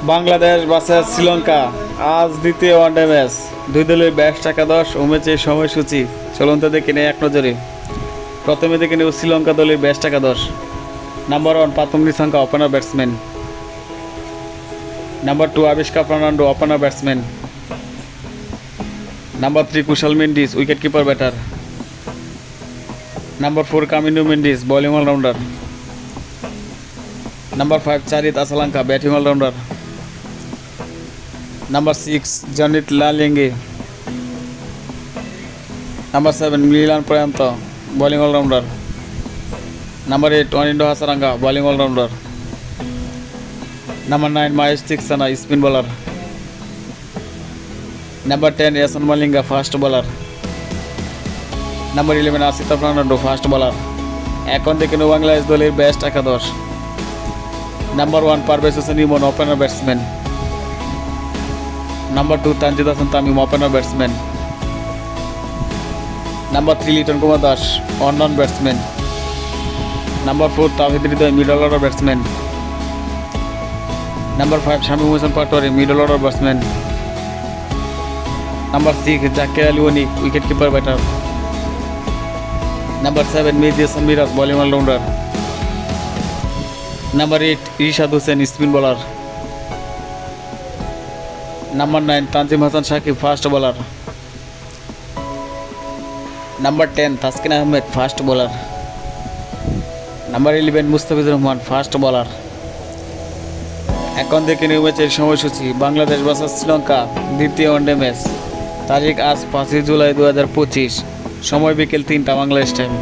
Bangladesh versus Sri Lanka আজ দ্বিতীয় one day match. দুই দলের ব্যাটস একাদশ ও ম্যাচের সময়সূচি চলুন তো দেখে নেই এক নজরে। প্রথমে দেখে নেব শ্রীলঙ্কা দলের ব্যাটস একাদশ। Number 1 Pathum Nissanka, opener batsman. Number 2 Avishka Fernando, opener batsman. Number 3 Kusal Mendis, wicket keeper batter. Number 4 Kamindu Mendis, bowling all rounder. Number 5 Charith Asalanka, batting all rounder. Number 6 Janith Liyanage. Number 7 Milan Priyanth, bowling all rounder. Number 8 Wanindu Hasaranga, bowling all rounder. Number 9 Maheesh Theekshana, spin bowler. Number 10 Eshan Malinga, fast bowler. Number 11 Asitha Fernando, fast bowler. এখন দেখে নেব বাংলাদেশ দলের best একাদশ। Number 1 Parvez Hossain Emon, opener batsman. Number 2 Tanzid Hasan Tamim, opener batsman. Number 3 Litton Kumar Das, on batsman. Number 4 Towhid Hridoy, middle order batsman. Number 5 Shamim Hossain Patwari, middle order batsman. Number 6 Jaker Ali Anik, wicket keeper batter. Number 7 Mehedi Hasan Miraz, bowling all rounder. Number 8 Rishad Hossain, spin bowler. Number 9 Tanzim Hasan Sakib, fast bowler. Number 10 Taskin Ahmed, fast bowler. Number 11 Mustafizur Rahman, fast bowler. এখন দেখে new ম্যাচের সময়সূচি। Bangladesh versus Sri Lanka দ্বিতীয় one day match. তারিখ আজ 5 জুলাই 2025, সময় বিকেল 3টা বাংলাদেশ টাইম।